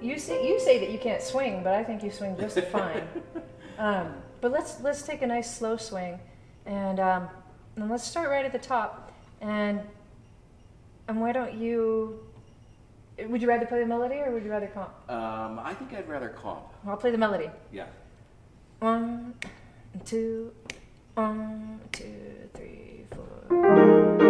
You say that you can't swing, but I think you swing just fine. But let's take a nice slow swing, and let's start right at the top. And why don't you? Would you rather play the melody or would you rather comp? I think I'd rather comp. I'll play the melody. Yeah. 1, 2, 1, 2, 3, 4.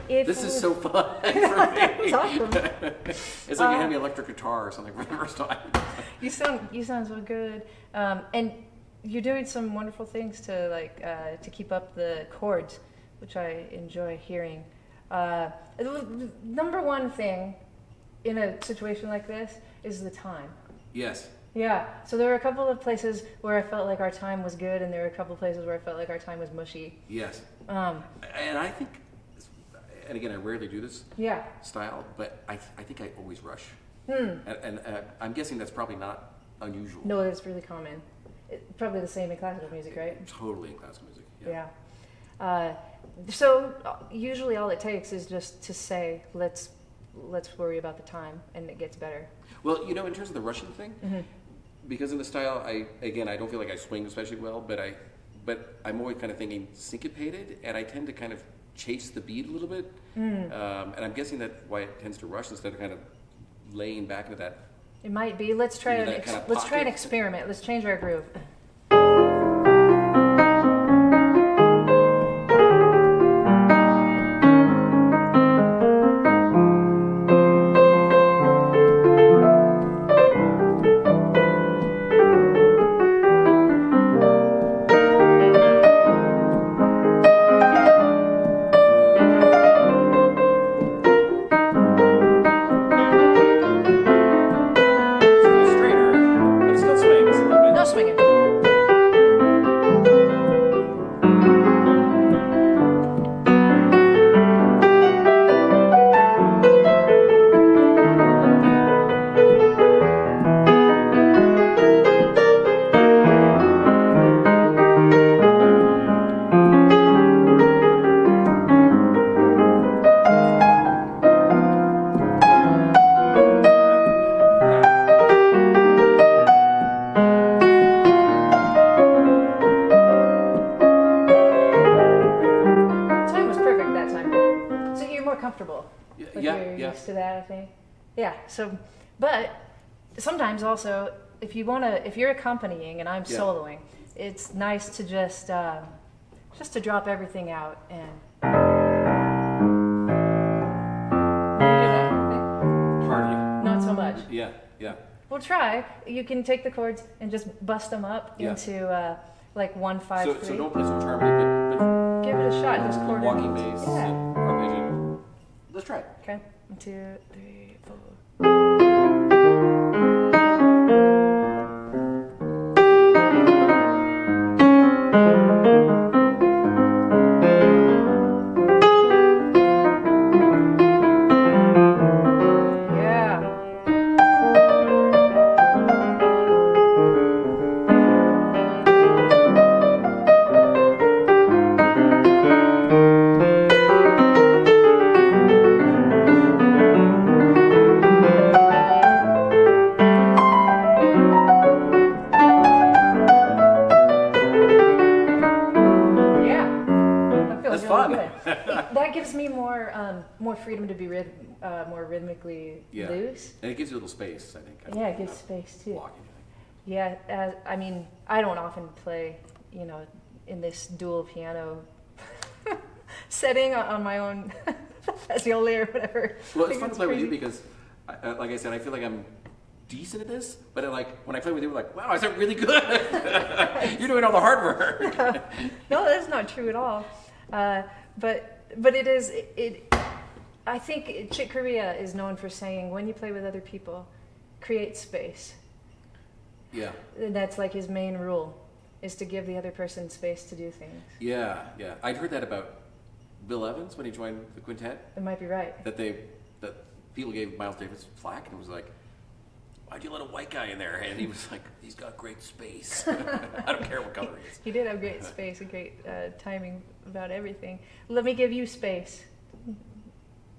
This is so fun for me. It's awesome. It's like you hand me an electric guitar or something for the first time. You sound so good, and you're doing some wonderful things to to keep up the chords, which I enjoy hearing. The number one thing in a situation like this is the time. Yes. Yeah. So there were a couple of places where I felt like our time was good, and there were a couple of places where I felt like our time was mushy. Yes. And I think, and again, I rarely do this style, but I think I always rush. And I'm guessing that's probably not unusual. No, it's really common. Probably the same in classical music, right? Totally in classical music. Yeah. So usually all it takes is just to say, let's worry about the time, and it gets better. Well, in terms of the Russian thing, because in the style, I don't feel like I swing especially well, but I'm always kind of thinking syncopated, and I tend to kind of chase the beat a little bit, and I'm guessing that's why it tends to rush instead of kind of laying back into that. It might be. Let's try an experiment. Let's change our groove. Swinging. So you're more comfortable. Like you're used to that, I think. Yeah. So, but sometimes also, if you're accompanying and I'm soloing, it's nice to just to drop everything out and. Hardly. Not so much. Yeah. Well, try. You can take the chords and just bust them up into like 1, 5, 3. So don't play so much harmony, but give it a shot. Just chord walking bass and arpeggio. Let's try it. Okay. 1, 2, 3, 4. That gives me more freedom to be more rhythmically loose. And it gives you a little space, I think. Yeah, it gives space too. Walking. Yeah, I mean, I don't often play, in this dual piano setting on my own fazioli or whatever. Well, it's fun to play with you because, like I said, I feel like I'm decent at this, but when I play with you, we're like, wow, I sound really good. You're doing all the hard work. No, that's not true at all. But it is. I think Chick Corea is known for saying, when you play with other people, create space. Yeah. And that's like his main rule, is to give the other person space to do things. Yeah. I'd heard that about Bill Evans when he joined the quintet. It might be right. That people gave Miles Davis flack, and it was like, why'd you let a white guy in there? And he was like, he's got great space. I don't care what color he is. He did have great space and great timing about everything. Let me give you space.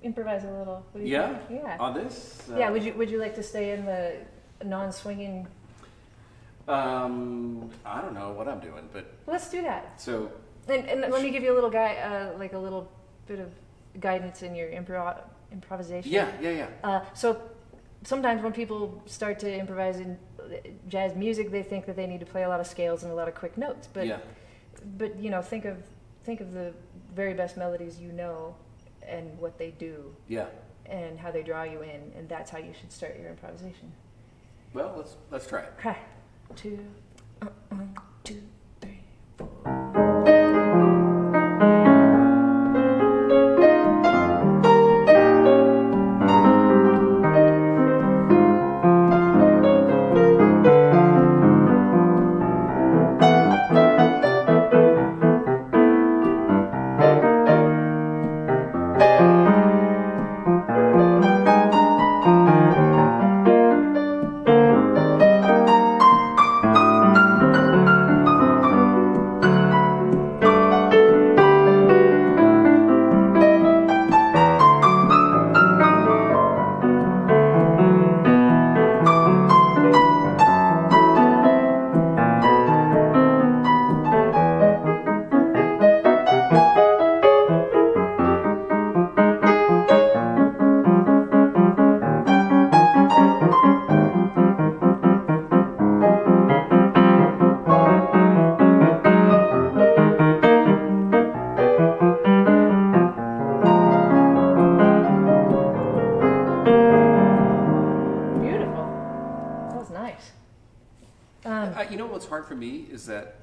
Improvise a little. What do you think? Yeah. On this? Yeah. Would you like to stay in the non-swinging? I don't know what I'm doing, but let's do that. So. And let me give you a little like a little bit of guidance in your improvisation. Yeah. So sometimes when people start to improvise in jazz music, they think that they need to play a lot of scales and a lot of quick notes. But think of the very best melodies and what they do. Yeah. And how they draw you in, and that's how you should start your improvisation. Well, let's try it. Okay. 2, 2, 3, 4. What's hard for me is that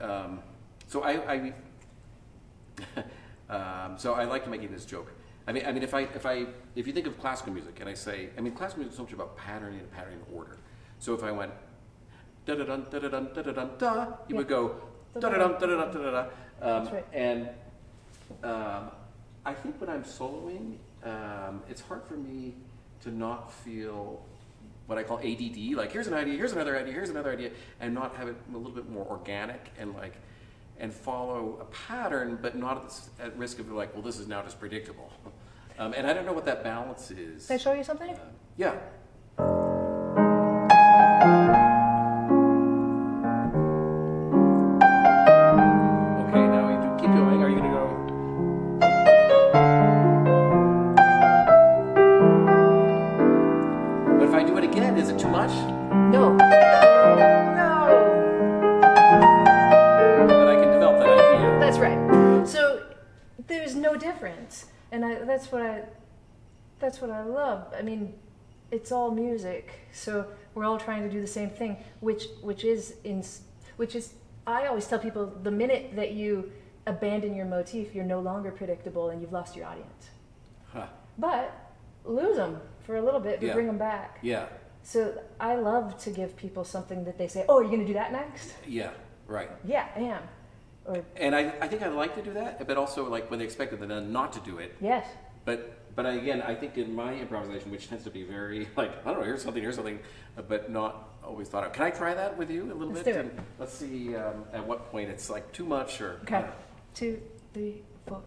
so I like making this joke. I mean if you think of classical music and I say, classical music is so much about patterning and patterning order. So if I went da da dun da da dun da da dun da, you would go da da dun da da dun da da da. That's right. And I think when I'm soloing, it's hard for me to not feel what I call ADD, like here's an idea, here's another idea, here's another idea, and not have it a little bit more organic and follow a pattern, but not at risk of well, this is now just predictable. And I don't know what that balance is. Can I show you something? Yeah. Okay, now you keep going. Are you gonna go? that's what I love. I mean, it's all music, so we're all trying to do the same thing, which is I always tell people, the minute that you abandon your motif, you're no longer predictable and you've lost your audience. Huh. But lose them for a little bit, but bring them back. Yeah. So I love to give people something that they say, oh, are you going to do that next? Yeah, right. Yeah, I am. And I think I like to do that, but also like when they expected them not to do it. Yes. But again, I think in my improvisation, which tends to be very like, I don't know, here's something, but not always thought of. Can I try that with you a little Let's bit? do it. And let's see at what point it's like too much or. Okay. 2, 3, 4.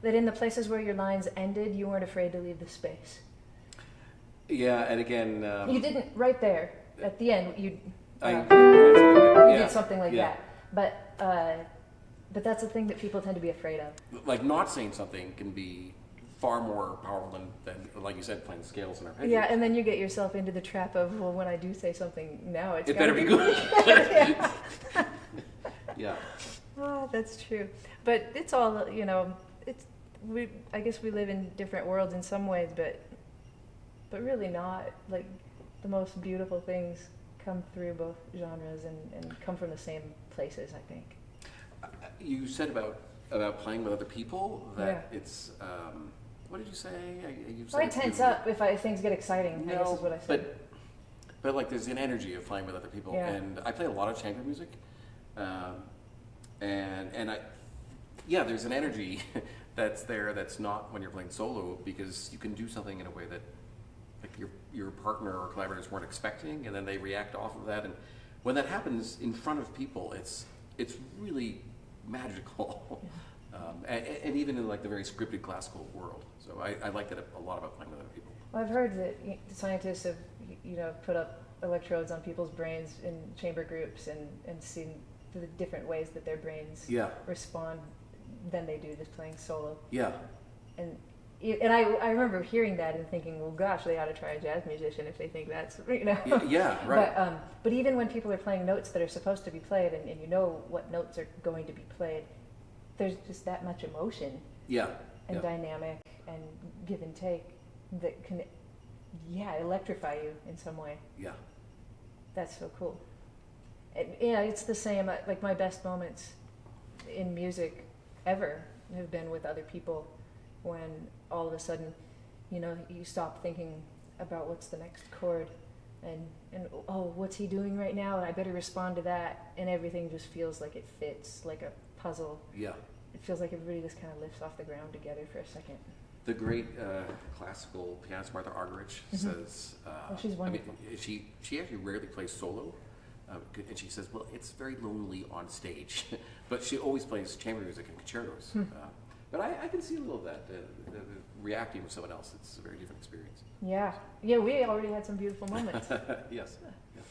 That in the places where your lines ended, you weren't afraid to leave the space. Yeah, and again... you didn't, right there, at the end, you did something like that. But that's a thing that people tend to be afraid of. Like not saying something can be far more powerful than like you said, playing scales and arpeggios. Yeah, and then you get yourself into the trap of, well, when I do say something now, it better be good. Yeah. Yeah. Oh, that's true. But it's all, I guess we live in different worlds in some ways, but really not. Like, the most beautiful things come through both genres and come from the same places, I think. You said about playing with other people that it's what did you say? I tense up if things get exciting. No, I guess is what I said. But like there's an energy of playing with other people, and I play a lot of chamber music, and there's an energy that's there that's not when you're playing solo, because you can do something in a way that like your partner or collaborators weren't expecting, and then they react off of that, and when that happens in front of people, it's really magical. And even in like the very scripted classical world. So I like that a lot about playing with other people. Well, I've heard that scientists have put up electrodes on people's brains in chamber groups and seen the different ways that their brains respond than they do just playing solo. Yeah. And I remember hearing that and thinking, well, gosh, they ought to try a jazz musician if they think that's, Yeah, right. But even when people are playing notes that are supposed to be played and you know what notes are going to be played, there's just that much emotion and dynamic and give and take that can, electrify you in some way. Yeah. That's so cool. It's the same, like my best moments in music ever have been with other people when all of a sudden, you stop thinking about what's the next chord and oh, what's he doing right now? And I better respond to that. And everything just feels like it fits, like a puzzle. Yeah. It feels like everybody just kind of lifts off the ground together for a second. The great classical pianist Martha Argerich says, she's wonderful. She actually rarely plays solo, and she says, well, it's very lonely on stage, but she always plays chamber music and concertos. But I can see a little of that, reacting with someone else. It's a very different experience. Yeah, we already had some beautiful moments. Yes. Yeah.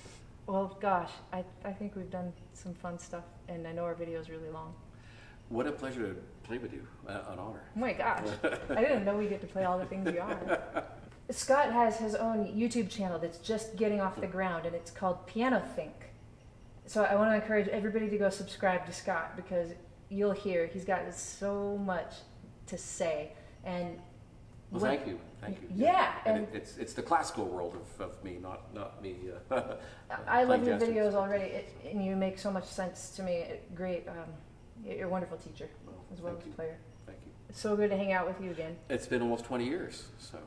Well, gosh, I think we've done some fun stuff, and I know our video is really long. What a pleasure to play with you, an honor. Oh my gosh, I didn't know we get to play all the things you are. Scott has his own YouTube channel that's just getting off the ground, and it's called Piano Think. So I want to encourage everybody to go subscribe to Scott, because you'll hear he's got so much to say. And well, thank you. Yeah, and it's the classical world of me, not me. I love your videos already, and you make so much sense to me. Great. You're a wonderful teacher as well as a player. Thank you. It's so good to hang out with you again. It's been almost 20 years, so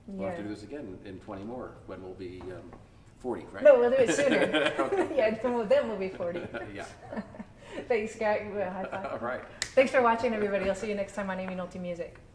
we'll have to do this again in 20 more when we'll be 40, right? No, we'll do it sooner. Okay. Then we'll be 40. Yeah. Thanks, Scott. High five. All right. Thanks for watching, everybody. I'll see you next time on Aimee Nolte Music.